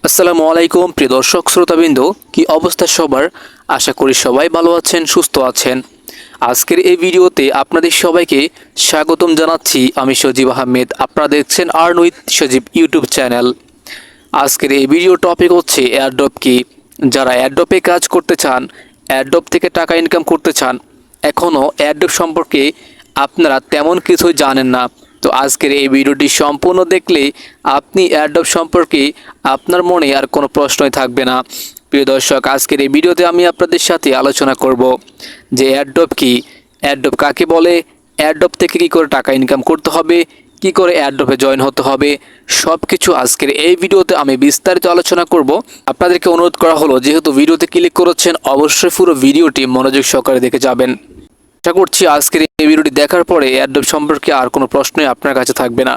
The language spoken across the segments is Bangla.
আসসালামু আলাইকুম প্রিয় দর্শক শ্রোতাবৃন্দ, কি অবস্থা সবার? আশা করি সবাই ভালো আছেন, সুস্থ আছেন। আজকের এই ভিডিওতে আপনাদের সবাইকে স্বাগতম জানাচ্ছি। আমি সজীব আহমেদ, আপনারা দেখছেন earn with Sajib YouTube channel. আজকের এই ভিডিও টপিক হচ্ছে এয়ারড্রপ কি। যারা এয়ারড্রপে কাজ করতে চান, এয়ারড্রপ থেকে টাকা ইনকাম করতে চান, এখনও এয়ারড্রপ সম্পর্কে আপনারা তেমন কিছুই জানেন না, তো আজকের এই ভিডিওটি সম্পূর্ণ দেখলে আপনি এয়ারড্রপ সম্পর্কে আপনার মনে আর কোনো প্রশ্নই থাকবে না। প্রিয় দর্শক, আজকের এই ভিডিওতে আমি আপনাদের সাথে আলোচনা করব যে এয়ারড্রপ কি, এয়ারড্রপ কাকে বলে, এয়ারড্রপ থেকে কী করে টাকা ইনকাম করতে হবে, কি করে এয়ারড্রপে জয়েন হতে হবে, সব কিছু আজকের এই ভিডিওতে আমি বিস্তারিত আলোচনা করব। আপনাদেরকে অনুরোধ করা হলো, যেহেতু ভিডিওতে ক্লিক করেছেন অবশ্যই পুরো ভিডিওটি মনোযোগ সহকারে দেখে যাবেন। আশা করছি আজকের এই ভিডিওটি দেখার পরে এয়ারড্রপ সম্পর্কে আর কোনো প্রশ্নই আপনার কাছে থাকবে না।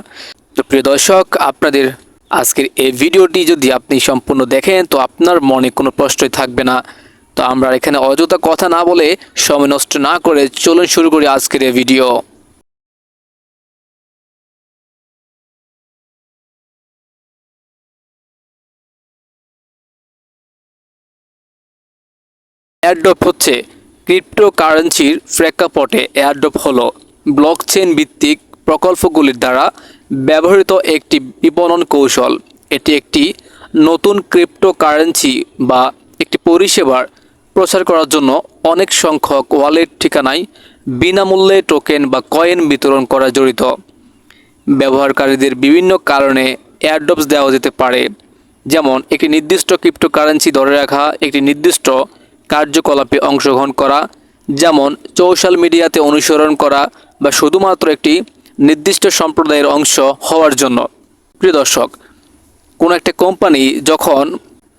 তো প্রিয় দর্শক, আপনাদের আজকের এই ভিডিওটি যদি আপনি সম্পূর্ণ দেখেন তো আপনার মনে কোনো প্রশ্নই থাকবে না। তো আমরা এখানে অযথা কথা না বলে, সময় নষ্ট না করে চলুন শুরু করি আজকের এই ভিডিও। এয়ারড্রপ হচ্ছে ক্রিপ্টোকারেন্সির প্রেক্ষাপটে এয়ারড্রপ হলো ব্লকচেন ভিত্তিক প্রকল্পগুলির দ্বারা ব্যবহৃত একটি বিপণন কৌশল। এটি একটি নতুন ক্রিপ্টোকারেন্সি বা একটি পরিষেবার প্রচার করার জন্য অনেক সংখ্যক ওয়ালেট ঠিকানায় বিনামূল্যে টোকেন বা কয়েন বিতরণ করা জড়িত। ব্যবহারকারীদের বিভিন্ন কারণে এয়ারড্রপস দেওয়া যেতে পারে, যেমন একটি নির্দিষ্ট ক্রিপ্টোকারেন্সি ধরে রাখা, একটি নির্দিষ্ট কার্যকলাপে অংশগ্রহণ করা, যেমন সোশ্যাল মিডিয়াতে অনুসরণ করা, বা শুধুমাত্র একটি নির্দিষ্ট সম্প্রদায়ের অংশ হওয়ার জন্য। প্রিয় দর্শক, কোনো একটা কোম্পানি যখন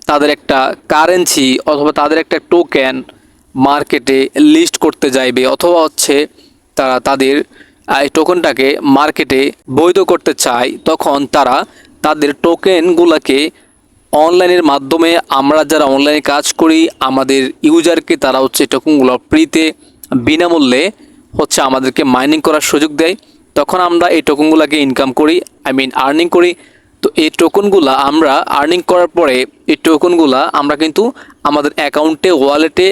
তাদের একটা কারেন্সি অথবা তাদের একটা টোকেন মার্কেটে লিস্ট করতে যাইবে, অথবা তারা তাদের এই টোকেনটাকে মার্কেটে বৈধ করতে চায়, তখন তারা তাদের টোকেনগুলোকে অনলাইনের মাধ্যমে, আমরা যারা অনলাইনে কাজ করি আমাদের ইউজারকে তারা টোকেনগুলো ফ্রিতে বিনামূল্যে আমাদেরকে মাইনিং করার সুযোগ দেয়। তখন আমরা এই টোকেনগুলোকে ইনকাম করি, আর্নিং করি। তো এই টোকেনগুলো আমরা আর্নিং করার পরে এই টোকেনগুলো আমরা কিন্তু আমাদের অ্যাকাউন্টে, ওয়ালেটে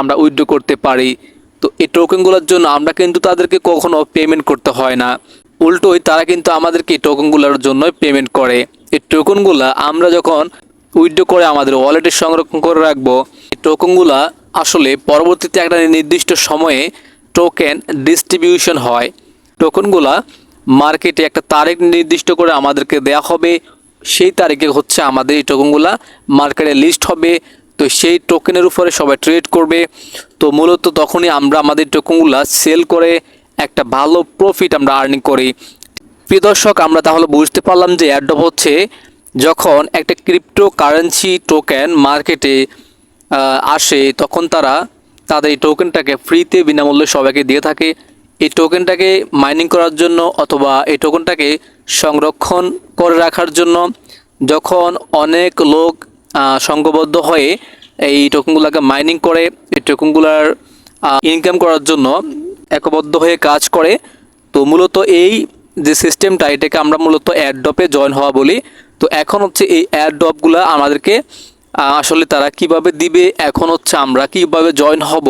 আমরা উইথড্র করতে পারি। তো এই টোকেনগুলোর জন্য আমরা কিন্তু তাদেরকে কখনো পেমেন্ট করতে হয় না, উল্টোই তারা কিন্তু আমাদেরকে টোকেনগুলোর জন্যই পেমেন্ট করে। এই টোকেনগুলো আমরা যখন উইথড্র করে আমাদের ওয়ালেটে সংরক্ষণ করে রাখবো, এই টোকেনগুলো আসলে পরবর্তীতে একটা নির্দিষ্ট সময়ে টোকেন ডিস্ট্রিবিউশন হয়। টোকেনগুলো মার্কেটে একটা তারিখ নির্দিষ্ট করে আমাদেরকে দেয়া হবে, সেই তারিখে আমাদের এই টোকেনগুলো মার্কেটে লিস্ট হবে। তো সেই টোকেনের উপরে সবাই ট্রেড করবে। তো মূলত তখনই আমরা আমাদের টোকেনগুলো সেল করে একটা ভালো প্রফিট আমরা আর্নিং করি। প্রিয় দর্শক, আমরা তাহলে বুঝতে পারলাম যে এয়ারড্রপ হচ্ছে যখন একটা ক্রিপ্টোকারেন্সি টোকেন মার্কেটে আসে, তখন তারা তাদের এই টোকেনটাকে ফ্রিতে বিনামূল্যে সবাইকে দিয়ে থাকে। এই টোকেনটাকে মাইনিং করার জন্য অথবা এই টোকেনটাকে সংরক্ষণ করে রাখার জন্য, যখন অনেক লোক সংঘবদ্ধ হয়ে এই টোকেনগুলোকে মাইনিং করে, এই টোকেনগুলোর ইনকাম করার জন্য একবদ্ধ হয়ে কাজ করে। তো মূলত এই যে সিস্টেমটা, এটাকে আমরা মূলত এয়ারড্রপে জয়েন হওয়া বলি। তো এখন এই এয়ারড্রপগুলো আমাদেরকে আসলে তারা কিভাবে দিবে, এখন আমরা কিভাবে জয়েন হব,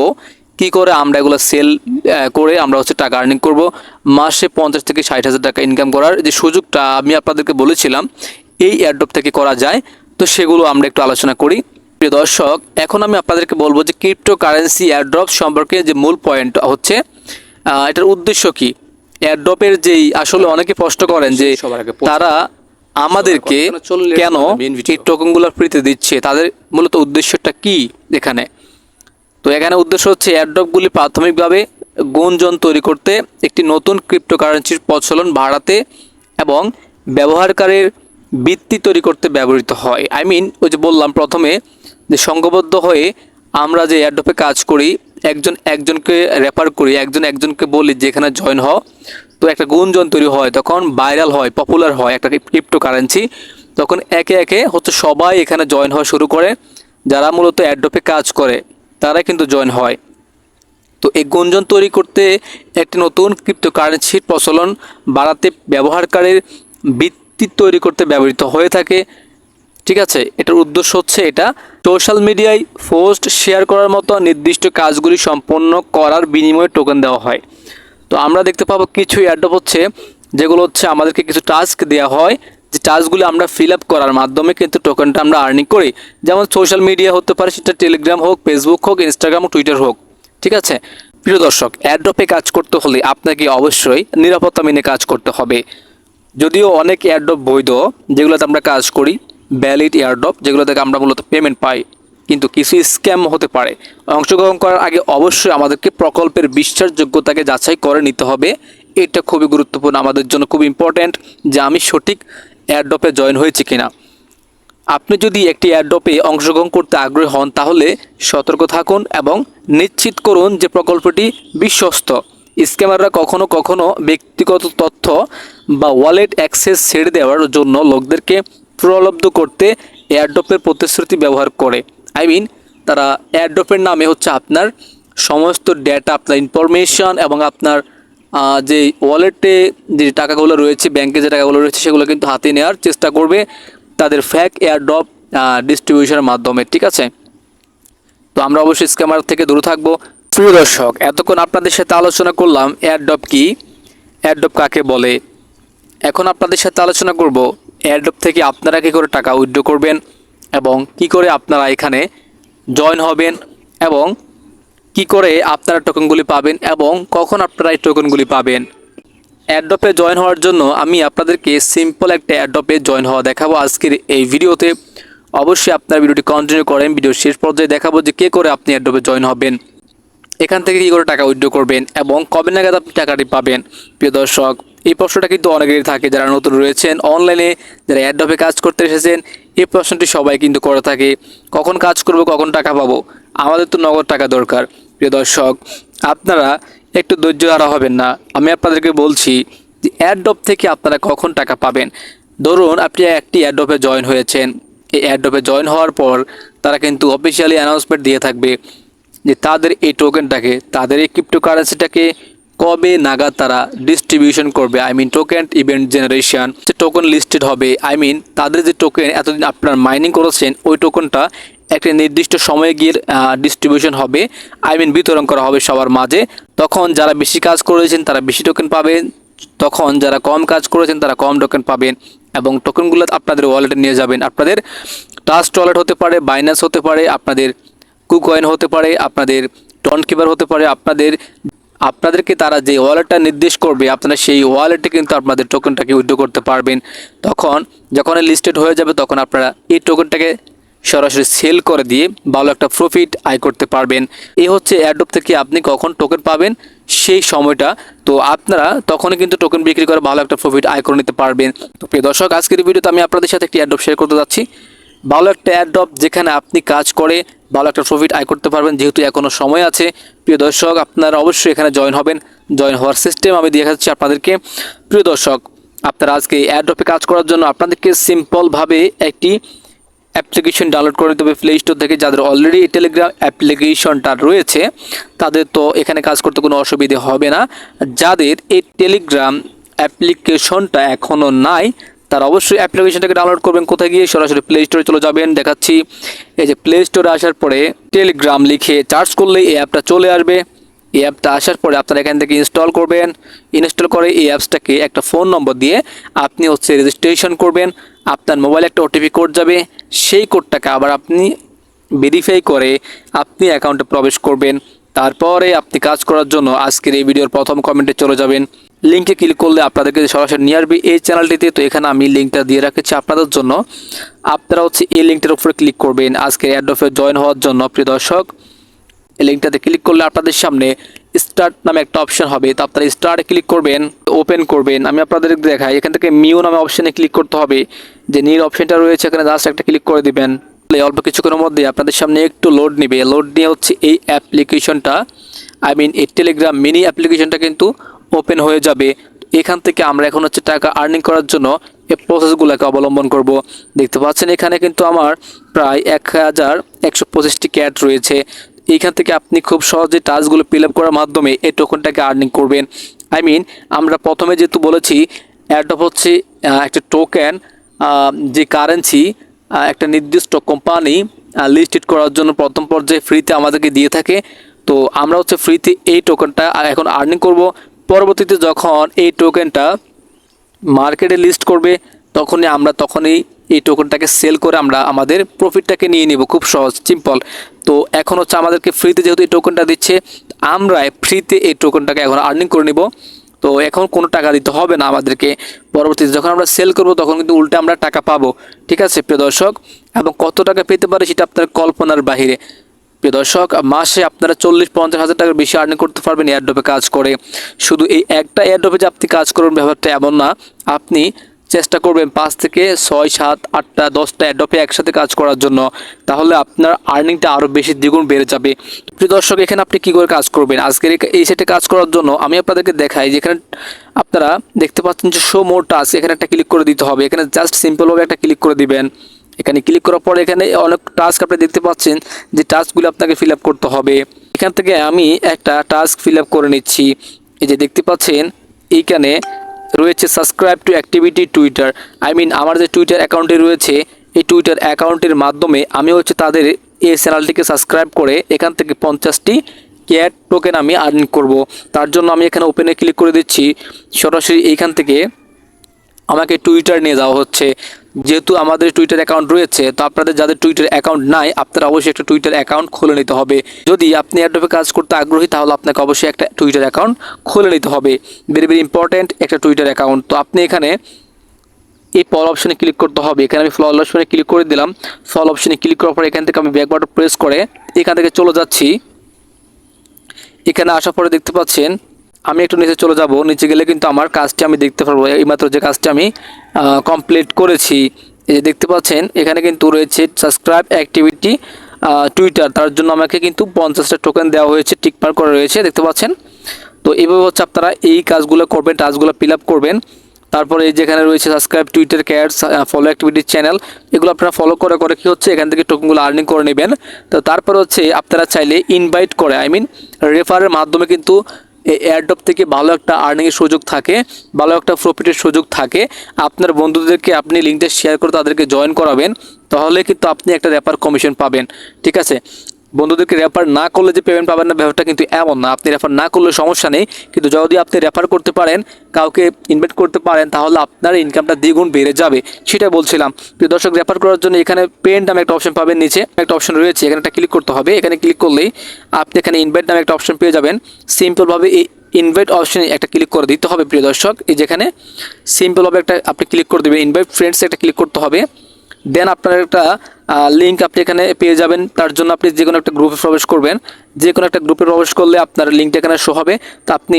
কি করে আমরা এগুলো সেল করে আমরা টাকা আর্নিং করব। মাসে 50 থেকে 60,000 টাকা ইনকাম করার যে সুযোগটা আমি আপনাদেরকে বলেছিলাম এই এয়ারড্রপ থেকে করা যায়। তো সেগুলো আমরা একটু আলোচনা করি। প্রিয় দর্শক, এখন আমি আপনাদেরকে বলবো যে ক্রিপ্টোকারেন্সি এয়ারড্রপ সম্পর্কে যে মূল পয়েন্ট এটার উদ্দেশ্য কি। এয়ারড্রপের যেই আসলে অনেকে প্রশ্ন করেন যে তারা আমাদেরকে কেন এই টোকেনগুলো ফ্রিতে দিচ্ছে, তাদের মূলত উদ্দেশ্যটা কি এখানে। তো এখানে উদ্দেশ্য এয়ারড্রপগুলি প্রাথমিকভাবে গুঞ্জন তৈরি করতে, একটি নতুন ক্রিপ্টোকারেন্সির প্রচলন বাড়াতে এবং ব্যবহারকারীর বৃত্তি তৈরি করতে ব্যবহৃত হয়। ওই যে বললাম প্রথমে যে সংঘবদ্ধ হয়ে আমরা যে এয়ারড্রপে কাজ করি, একজনকে রেফার করি, একজনকে বলি যে এখানে জয়েন হও। তো একটা গুঞ্জন তৈরি হয়, তখন ভাইরাল হয়, পপুলার হয় একটা ক্রিপ্টোকারেন্সি। তখন একে একে সবাই এখানে জয়েন হওয়া শুরু করে। যারা মূলত এয়ারড্রপে কাজ করে তারা কিন্তু জয়েন হয়। তো এই গুঞ্জন তৈরি করতে একটি নতুন ক্রিপ্টোকারেন্সির প্রচলন বাড়াতে ব্যবহারকারীর বৃত্তি তৈরি করতে ব্যবহৃত হয়ে থাকে। ঠিক আছে, এটার উদ্দেশ্য হচ্ছে এটা সোশ্যাল মিডিয়ায় পোস্ট শেয়ার করার মতো নির্দিষ্ট কাজগুলি সম্পন্ন করার বিনিময়ে টোকেন দেওয়া হয়। তো আমরা দেখতে পাবো কিছু এয়ারড্রপ হচ্ছে যেগুলো হচ্ছে আমাদেরকে কিছু টাস্ক দেওয়া হয়, যে টাস্কগুলো আমরা ফিল আপ করার মাধ্যমে কিন্তু টোকেনটা আমরা আর্নিং করি। যেমন সোশ্যাল মিডিয়া হতে পারে, সেটা টেলিগ্রাম হোক, ফেসবুক হোক, ইনস্টাগ্রাম হোক, টুইটার হোক। ঠিক আছে, প্রিয় দর্শক, এয়ারড্রপে কাজ করতে হলে আপনাকে অবশ্যই নিরাপত্তা মেনে কাজ করতে হবে। যদিও অনেক এয়ারড্রপ বৈধ, যেগুলোতে আমরা কাজ করি, ভ্যালিড এয়ারড্রপ, যেগুলো থেকে আমরা মূলত পেমেন্ট পাই, কিন্তু কিছু স্ক্যাম হতে পারে। অংশগ্রহণ করার আগে অবশ্যই আমাদেরকে প্রকল্পের বিশ্বাসযোগ্যতাকে যাচাই করে নিতে হবে। এটা খুবই গুরুত্বপূর্ণ, আমাদের জন্য খুব ইম্পর্ট্যান্ট যে আমি সঠিক এয়ারড্রপে জয়েন হয়েছি কিনা। আপনি যদি একটি এয়ারড্রপে অংশগ্রহণ করতে আগ্রহী হন তাহলে সতর্ক থাকুন এবং নিশ্চিত করুন যে প্রকল্পটি বিশ্বস্ত। স্ক্যামাররা কখনো কখনো ব্যক্তিগত তথ্য বা ওয়ালেট অ্যাক্সেস ছেড়ে দেওয়ার জন্য লোকদেরকে প্রলব্ধ করতে এয়ারড্রপের প্রতিশ্রুতি ব্যবহার করে। তারা এয়ারড্রপের নামে হচ্ছে আপনার সমস্ত ডেটা, আপনার ইনফরমেশন এবং আপনার যে ওয়ালেটে যে টাকাগুলো রয়েছে, ব্যাংকে যে টাকাগুলো রয়েছে, সেগুলো কিন্তু হাতে নেওয়ার চেষ্টা করবে তাদের ফ্যাক এয়ারড্রপ ডিস্ট্রিবিউশনের মাধ্যমে। ঠিক আছে, তো আমরা অবশ্যই স্ক্যামার থেকে দূরে থাকবো। প্রিয় দর্শক, এতক্ষণ আপনাদের সাথে আলোচনা করলাম এয়ারড্রপ কি, এয়ারড্রপ কাকে বলে। এখন আপনাদের সাথে আলোচনা করব এয়ারড্রপ থেকে আপনারা কী করে টাকা উইথড্র করবেন এবং কি করে আপনারা এখানে জয়েন হবেন এবং কি করে আপনারা টোকেনগুলি পাবেন এবং কখন আপনারা এই টোকেনগুলি পাবেন। এয়ারড্রপে জয়েন হওয়ার জন্য আমি আপনাদেরকে সিম্পল একটা এয়ারড্রপে জয়েন হওয়া দেখাবো আজকের এই ভিডিওতে। অবশ্যই আপনার ভিডিওটি কন্টিনিউ করেন, ভিডিওর শেষ পর্যায়ে দেখাবো যে কে করে আপনি এয়ারড্রপে জয়েন হবেন, এখান থেকে কী করে টাকা উইথড্র করবেন এবং কবে নাগাদ আপনি টাকাটি পাবেন। প্রিয় দর্শক, এই প্রশ্নটা কিন্তু অনেকেরই থাকে, যারা নতুন রয়েছেন অনলাইনে, যারা এয়ারড্রপে কাজ করতে এসেছেন, এই প্রশ্নটি সবাই কিন্তু করে থাকে, কখন কাজ করব, কখন টাকা পাবো, আমাদের তো নগদ টাকা দরকার। প্রিয় দর্শক, আপনারা একটু ধৈর্য হারা হবেন না, আমি আপনাদেরকে বলছি যে এয়ারড্রপ থেকে আপনারা কখন টাকা পাবেন। ধরুন আপনি একটি এয়ারড্রপে জয়েন হয়েছেন, এই এয়ারড্রপে জয়েন হওয়ার পর তারা কিন্তু অফিসিয়ালি অ্যানাউন্সমেন্ট দিয়ে থাকবে যে তাদের এই টোকেনটাকে, তাদের এই ক্রিপ্টোকারেন্সিটাকে কবে নাগাদ তারা ডিস্ট্রিবিউশন করবে। টোকেন ইভেন্ট জেনারেশন, যে টোকেন লিস্টেড হবে, তাদের যে টোকেন এতদিন আপনার মাইনিং করেছেন, ওই টোকেনটা একটা নির্দিষ্ট সময়ে গিয়ে ডিস্ট্রিবিউশন হবে, বিতরণ করা হবে সবার মাঝে। তখন যারা বেশি কাজ করেছেন তারা বেশি টোকেন পাবেন, তখন যারা কম কাজ করেছেন তারা কম টোকেন পাবেন এবং টোকেনগুলো আপনাদের ওয়ালেটে নিয়ে যাবেন। আপনাদের ট্রাস্ট ওয়ালেট হতে পারে, বাইন্যান্স হতে পারে, আপনাদের কুকয়েন হতে পারে, আপনাদের টনকিপার হতে পারে, আপনাদেরকে তারা যে ওয়ালেটটা নির্দেশ করবে আপনারা সেই ওয়ালেটে কিন্তু আপনাদের টোকেনটাকে উইথড্র করতে পারবেন। তখন যখন লিস্টেড হয়ে যাবে তখন আপনারা এই টোকেনটাকে সরাসরি সেল করে দিয়ে ভালো একটা প্রফিট আয় করতে পারবেন। এই হচ্ছে এয়ারড্রপ থেকে আপনি কখন টোকেন পাবেন সেই সময়টা। তো আপনারা তখনই কিন্তু টোকেন বিক্রি করে ভালো একটা প্রফিট আয় করে নিতে পারবেন। তো প্রিয় দর্শক, আজকের ভিডিওতে আমি আপনাদের সাথে একটি এয়ারড্রপ শেয়ার করতে যাচ্ছি, ভালো একটা এয়ারড্রপ যেখানে আপনি কাজ করে ভালো একটা প্রফিট আয় করতে পারবেন, যেহেতু এখনও সময় আছে। প্রিয় দর্শক, আপনারা অবশ্যই এখানে জয়েন হবেন। জয়েন হওয়ার সিস্টেম আমি দেখাচ্ছি আপনাদেরকে। প্রিয় দর্শক, আপনারা আজকে এয়ারড্রপে কাজ করার জন্য আপনাদেরকে সিম্পলভাবে একটি অ্যাপ্লিকেশন ডাউনলোড করে নিতে হবে প্লে স্টোর থেকে। যাদের অলরেডি টেলিগ্রাম অ্যাপ্লিকেশনটা রয়েছে তাদের তো এখানে কাজ করতে কোনো অসুবিধে হবে না। যাদের এই টেলিগ্রাম অ্যাপ্লিকেশনটা এখনও নাই তারা অবশ্যই অ্যাপ্লিকেশনটাকে ডাউনলোড করবেন। কোথায় গিয়ে? সরাসরি প্লে স্টোরে চলে যাবেন। দেখাচ্ছি, এই যে প্লে স্টোরে আসার পরে টেলিগ্রাম লিখে সার্চ করলেই এই অ্যাপটা চলে আসবে। এই অ্যাপটা আসার পরে আপনারা এখান থেকে ইনস্টল করবেন। ইনস্টল করে এই অ্যাপসটাকে একটা ফোন নম্বর দিয়ে আপনি রেজিস্ট্রেশন করবেন। আপনার মোবাইলে একটা ওটিপি কোড যাবে, সেই কোডটাকে আবার আপনি ভেরিফাই করে আপনি অ্যাকাউন্টে প্রবেশ করবেন। তারপরে আপনি কাজ করার জন্য আজকের এই ভিডিওর প্রথম কমেন্টে চলে যাবেন। লিঙ্কে ক্লিক করলে আপনাদেরকে সরাসরি নিয়ে আসবে এই চ্যানেলটিতে। তো এখানে আমি লিঙ্কটা দিয়ে রাখছি আপনাদের জন্য, আপনারা এই লিঙ্কটার উপরে ক্লিক করবেন আজকে এয়ারড্রপে জয়েন হওয়ার জন্য। প্রিয় দর্শক, এই লিঙ্কটাতে ক্লিক করলে আপনাদের সামনে স্টার্ট নামে একটা অপশন হবে, তো আপনারা স্টার্টে ক্লিক করবেন, ওপেন করবেন। আমি আপনাদের দেখাই, এখান থেকে নিউ নামে অপশানে ক্লিক করতে হবে। যে নিউ অপশনটা রয়েছে এখানে জাস্ট একটা ক্লিক করে দিবেন। অল্প কিছুক্ষণের মধ্যে আপনাদের সামনে একটু লোড নেবে। লোড নিয়ে এই অ্যাপ্লিকেশনটা এই টেলিগ্রাম মিনি অ্যাপ্লিকেশনটা কিন্তু ওপেন হয়ে যাবে। এখান থেকে আমরা এখন টাকা আর্নিং করার জন্য এই প্রসেসগুলোকে অবলম্বন করব। দেখতে পাচ্ছেন এখানে কিন্তু আমার প্রায় 1125টি ক্যাট রয়েছে। এইখান থেকে আপনি খুব সহজে টাস্কগুলো ফিল আপ করার মাধ্যমে এই টোকেনটাকে আর্নিং করবেন। আমরা প্রথমে যেহেতু বলেছি এয়ারড্রপ হচ্ছে একটা টোকেন, যে কারেন্সি একটা নির্দিষ্ট কোম্পানি লিস্টেড করার জন্য প্রথম পর্যায়ে ফ্রিতে আমাদেরকে দিয়ে থাকে। তো আমরা হচ্ছে ফ্রিতে এই টোকেনটা এখন আর্নিং করব। পরবর্তীতে যখন এই টোকেনটা মার্কেটে লিস্ট করবে তখনই এই টোকেনটাকে সেল করে আমরা আমাদের প্রফিটটাকে নিয়ে নিব। খুব সহজ, সিম্পল। তো এখন হচ্ছে আমাদেরকে ফ্রিতে যেহেতু এই টোকেনটা দিচ্ছে, আমরা ফ্রিতে এই টোকেনটাকে এখন আর্নিং করে নিব। তো এখন কোনো টাকা দিতে হবে না আমাদেরকে। পরবর্তীতে যখন আমরা সেল করব তখন কিন্তু উল্টে আমরা টাকা পাবো। ঠিক আছে প্রিয় দর্শক, এবং কত টাকা পেতে পারে সেটা আপনার কল্পনার বাহিরে। প্রিয় দর্শক, মাসে আপনারা 40-50 হাজার টাকার বেশি আর্নিং করতে পারবেন এয়ারড্রপে কাজ করে। শুধু এই একটা এয়ারড্রপে যে আপনি কাজ করবেন ব্যাপারটা এমন না। আপনি চেষ্টা করবেন 5 থেকে 6, 7, 8টা 10টা এয়ারড্রপে একসাথে কাজ করার জন্য, তাহলে আপনার আর্নিংটা আরও বেশি দ্বিগুণ বেড়ে যাবে। প্রিয় দর্শক, এখানে আপনি কী করে কাজ করবেন আজকের এই সেটে কাজ করার জন্য আমি আপনাদেরকে দেখাই। যেখানে আপনারা দেখতে পাচ্ছেন যে শো মোর টাস্ক, এখানে একটা ক্লিক করে দিতে হবে। এখানে জাস্ট সিম্পলভাবে একটা ক্লিক করে দিবেন। এখানে ক্লিক করার পরে এখানে অনেক টাস্ক আপনি দেখতে পাচ্ছেন, যে টাস্কগুলো আপনাকে ফিল আপ করতে হবে। এখান থেকে আমি একটা টাস্ক ফিল আপ করে নিচ্ছি। এই যে দেখতে পাচ্ছেন এইখানে রয়েছে সাবস্ক্রাইব টু অ্যাক্টিভিটি টুইটার। আমার যে টুইটার অ্যাকাউন্টে রয়েছে, এই টুইটার অ্যাকাউন্টের মাধ্যমে আমি হচ্ছে তাদের এই চ্যানেলটিকে সাবস্ক্রাইব করে এখান থেকে 50টি ক্যাট টোকেন আমি আর্নিং করব। তার জন্য আমি এখানে ওপেনে ক্লিক করে দিচ্ছি। সরাসরি এইখান থেকে আমাকে টুইটার নিয়ে যাওয়া হচ্ছে। যেহেতু আমাদের টুইটার অ্যাকাউন্ট রয়েছে, তো আপনাদের যাদের টুইটার অ্যাকাউন্ট নাই, আপনারা অবশ্যই একটা টুইটার অ্যাকাউন্ট খুলে নিতে হবে। যদি আপনি এয়ারড্রপে কাজ করতে আগ্রহী, তাহলে আপনাকে অবশ্যই একটা টুইটার অ্যাকাউন্ট খুলে নিতে হবে। ভেরি ভেরি ইম্পর্ট্যান্ট একটা টুইটার অ্যাকাউন্ট। তো আপনি এখানে এই ফলো অপশনে ক্লিক করতে হবে। এখানে আমি ফলো অপশনে ক্লিক করে দিলাম। ফলো অপশনে ক্লিক করার পর এখান থেকে আমি ব্যাক বাটন প্রেস করে এখান থেকে চলে যাচ্ছি। এখানে আসার পরে দেখতে পাচ্ছেন আমি একটু নিচে চলে যাব। নিচে গেলে কিন্তু আমার কাজটি আমি দেখতে পারবো। এইমাত্র যে কাজটি আমি কমপ্লিট করেছি, এই যে দেখতে পাচ্ছেন এখানে কিন্তু রয়েছে সাবস্ক্রাইব অ্যাক্টিভিটি টুইটার। তার জন্য আমাকে কিন্তু 50টা টোকেন দেওয়া হয়েছে, টিকমার্ক করা রয়েছে, দেখতে পাচ্ছেন। তো এইভাবে হচ্ছে আপনারা এই কাজগুলো করবেন, টাস্কগুলো ফিল আপ করবেন। তারপরে এই যেখানে রয়েছে subscribe Twitter cats, follow activity channel, এগুলো আপনারা ফলো করে কী হচ্ছে এখান থেকে টোকেনগুলো আর্নিং করে নেবেন। তো তারপর হচ্ছে আপনারা চাইলে ইনভাইট করে রেফারের মাধ্যমে কিন্তু এই এয়ারড্রপ থেকে ভালো একটা আর্নিংয়ের সুযোগ থাকে, ভালো একটা প্রফিটের সুযোগ থাকে। আপনার বন্ধুদেরকে আপনি লিঙ্কটা শেয়ার করে তাদেরকে জয়েন করাবেন, তাহলে কিন্তু আপনি একটা রেফার কমিশন পাবেন। ঠিক আছে, বন্ধুদেরকে রেফার না করলে যে পেমেন্ট পাবেন না, ব্যাপারটা কিন্তু এমন না। আপনি রেফার না করলে সমস্যা নেই, কিন্তু যদি আপনি রেফার করতে পারেন, কাউকে ইনভাইট করতে পারেন, তাহলে আপনার ইনকামটা দ্বিগুণ বেড়ে যাবে। সেটা বলছিলাম। প্রিয় দর্শক, রেফার করার জন্য এখানে পেন্ট নামে একটা অপশন পাবেন, নিচে একটা অপশন রয়েছে, এখানে একটা ক্লিক করতে হবে। এখানে ক্লিক করলেই আপনি এখানে ইনভাইট নামে একটা অপশন পেয়ে যাবেন। সিম্পলভাবে এই ইনভাইট অপশনে একটা ক্লিক করে দিতে হবে। প্রিয় দর্শক, এই যেখানে সিম্পলভাবে একটা আপনি ক্লিক করে দেবেন, ইনভাইট ফ্রেন্ডস একটা ক্লিক করতে হবে। দেন আপনার একটা লিঙ্ক আপনি এখানে পেয়ে যাবেন। তার জন্য আপনি যে কোনো একটা গ্রুপে প্রবেশ করবেন। যে কোনো একটা গ্রুপে প্রবেশ করলে আপনার লিঙ্কটা এখানে শো হবে। তো আপনি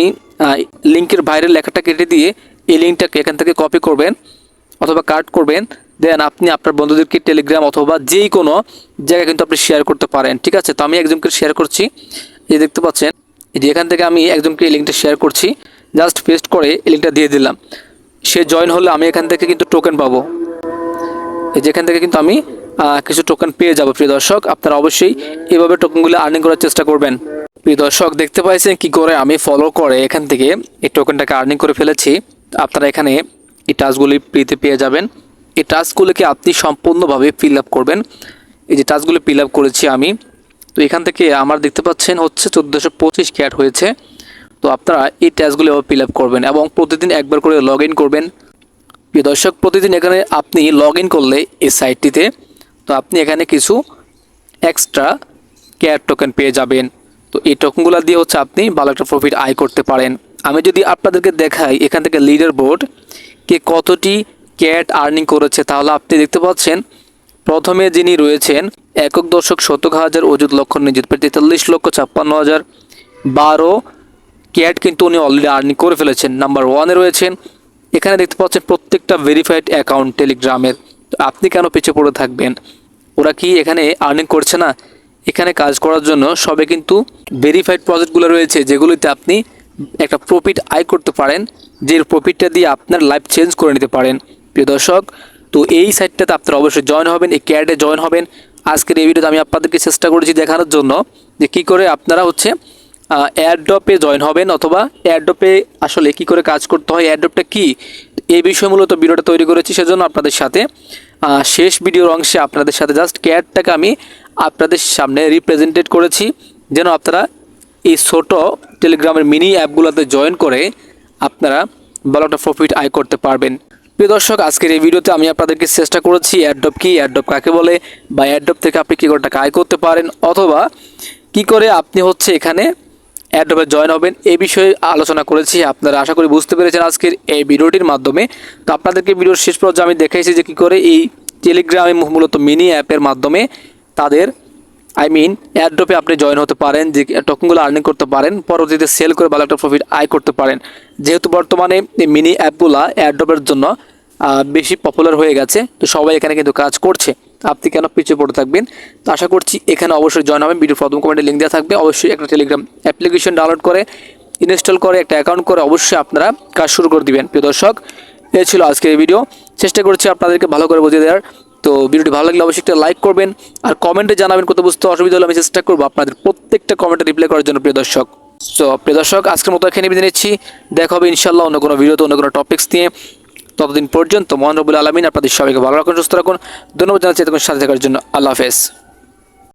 লিঙ্কের বাইরের লেখাটা কেটে দিয়ে এই লিঙ্কটাকে এখান থেকে কপি করবেন অথবা কাট করবেন। দেন আপনি আপনার বন্ধুদেরকে টেলিগ্রাম অথবা যেই কোনো জায়গায় কিন্তু আপনি শেয়ার করতে পারেন। ঠিক আছে, তো আমি একজনকে শেয়ার করছি। এই দেখতে পাচ্ছেন, যে এখান থেকে আমি একজনকে এই লিঙ্কটা শেয়ার করছি। জাস্ট পেস্ট করে এই লিঙ্কটা দিয়ে দিলাম। সে জয়েন হলে আমি এখান থেকে কিন্তু টোকেন পাবো। যেখান থেকে কিন্তু আমি কিছু টোকেন পেয়ে যাব। প্রিয় দর্শক, আপনারা অবশ্যই এইভাবে টোকেনগুলো আর্নিং করার চেষ্টা করবেন। প্রিয় দর্শক, দেখতে পাইছেন কি করে আমি ফলো করে এখান থেকে এই টোকেনটাকে আর্নিং করে ফেলেছি। আপনারা এখানে এই টাস্কগুলি ফ্রিতে পেয়ে যাবেন। এই টাস্কগুলোকে আপনি সম্পূর্ণভাবে ফিল আপ করবেন। এই যে টাস্কগুলো ফিল আপ করেছি আমি, তো এখান থেকে আমার দেখতে পাচ্ছেন হচ্ছে 1425 ক্যাট হয়েছে। তো আপনারা এই টাস্কগুলো ফিল আপ করবেন এবং প্রতিদিন একবার করে লগ ইন করবেন। প্রিয় দর্শক, প্রতিদিন এখানে আপনি লগ ইন করলে এই সাইটটিতে, তো আপনি এখানে কিছু এক্সট্রা ক্যাট টোকেন পেয়ে যাবেন। তো এই টোকেনগুলো দিয়ে হচ্ছে আপনি ভালো একটা প্রফিট আয় করতে পারেন। আমি যদি আপনাদেরকে দেখাই এখান থেকে লিডার বোর্ড কে কতটি ক্যাট আর্নিং করেছে, তাহলে আপনি দেখতে পাচ্ছেন প্রথমে যিনি রয়েছেন 1,70,000 অযুত লক্ষ্য নিযুত 43,56,000 12 ক্যাট কিন্তু উনি অলরেডি আর্নিং করে ফেলেছেন। নাম্বার 1-এ রয়েছেন। এখানে দেখতে পাচ্ছেন প্রত্যেকটা ভেরিফাইড অ্যাকাউন্ট টেলিগ্রামের। তো আপনি কেন পিছিয়ে পড়ে থাকবেন? ওরা কি এখানে আর্নিং করছে না? এখানে কাজ করার জন্য সবে কিন্তু ভেরিফাইড প্রজেক্টগুলো রয়েছে, যেগুলিতে আপনি একটা প্রফিট আয় করতে পারেন, যে প্রফিটটা দিয়ে আপনার লাইফ চেঞ্জ করে নিতে পারেন। প্রিয় দর্শক, তো এই সাইটটাতে আপনারা অবশ্যই জয়েন হবেন, এই ক্যাডে জয়েন হবেন। আজকের এই ভিডিওতে আমি আপনাদেরকে চেষ্টা করেছি দেখানোর জন্য যে কী করে আপনারা হচ্ছে এয়ারড্রপে জয়েন হবেন, অথবা এয়ারড্রপে আসলে কি করে কাজ করতে হয়, এয়ারড্রপটা কি, এই বিষয়ে মূলত ভিডিওটা তৈরি করেছি। সেজন্য আপনাদের সাথে শেষ ভিডিওর অংশে আপনাদের সাথে জাস্ট ক্যাডটাকে আমি আপনাদের সামনে রিপ্রেজেন্টেড করেছি, যেন আপনারা এই ছোট টেলিগ্রামের মিনি অ্যাপগুলোতে জয়েন করে আপনারা ভালো একটা প্রফিট আয় করতে পারবেন। প্রিয় দর্শক, আজকের এই ভিডিওতে আমি আপনাদেরকে চেষ্টা করেছি অ্যাড্রপ কি, অ্যাড্রপ কাকে বলে, বা অ্যাড্রপ থেকে আপনি কী করে টাকা আয় করতে পারেন, অথবা কি করে আপনি এখানে অ্যাড্রপে জয়েন হবেন, এই বিষয়ে আলোচনা করেছি। আপনারা আশা করি বুঝতে পেরেছেন আজকের এই ভিডিওটির মাধ্যমে। তো আপনাদেরকে ভিডিওর শেষ পর্যায়ে আমি দেখাইছি যে কী করে এই টেলিগ্রামে মূলত মিনি অ্যাপের মাধ্যমে তাদের অ্যাড্রপে আপনি জয়েন হতে পারেন, যে টোকেনগুলো আর্নিং করতে পারেন, পরবর্তীতে সেল করে ভালো একটা প্রফিট আয় করতে পারেন। যেহেতু বর্তমানে এই মিনি অ্যাপগুলো অ্যাড্রপের জন্য বেশি পপুলার হয়ে গেছে, তো সবাই এখানে কিন্তু কাজ করছে। আপনি কেন পিছিয়ে পড়ে থাকবেন? তো আশা করছি এখানে অবশ্যই জয়েন হবেন। ভিডিও প্রথম কমেন্টে লিঙ্ক দেওয়া থাকবে। অবশ্যই একটা টেলিগ্রাম অ্যাপ্লিকেশন ডাউনলোড করে ইনস্টল করে একটা অ্যাকাউন্ট করে অবশ্যই আপনারা কাজ শুরু করে দিবেন। প্রিয় দর্শক, এই ছিল আজকের এই ভিডিও। চেষ্টা করছি আপনাদেরকে ভালো করে বুঝিয়ে দেওয়ার। তো ভিডিওটি ভালো লাগলে অবশ্যই একটা লাইক করবেন, আর কমেন্টে জানাবেন কোথাও বুঝতে অসুবিধা হলে আমি চেষ্টা করবো আপনাদের প্রত্যেকটা কমেন্টে রিপ্লাই করার জন্য। প্রিয় দর্শক, প্রিয় দর্শক, আজকের মতো এখানে বিদায় নিচ্ছি। দেখা হবে ইনশাল্লাহ অন্য কোনো ভিডিওতে, অন্য কোনো টপিক্স নিয়ে। ততদিন পর্যন্ত মহান রব্বুল আলামিন আপনাদের সবাইকে ভালো রাখুন, সুস্থ রাখুন। ধন্যবাদ জানাচ্ছি এতক্ষণ সাথে থাকার জন্য। আল্লাহ হাফেজ।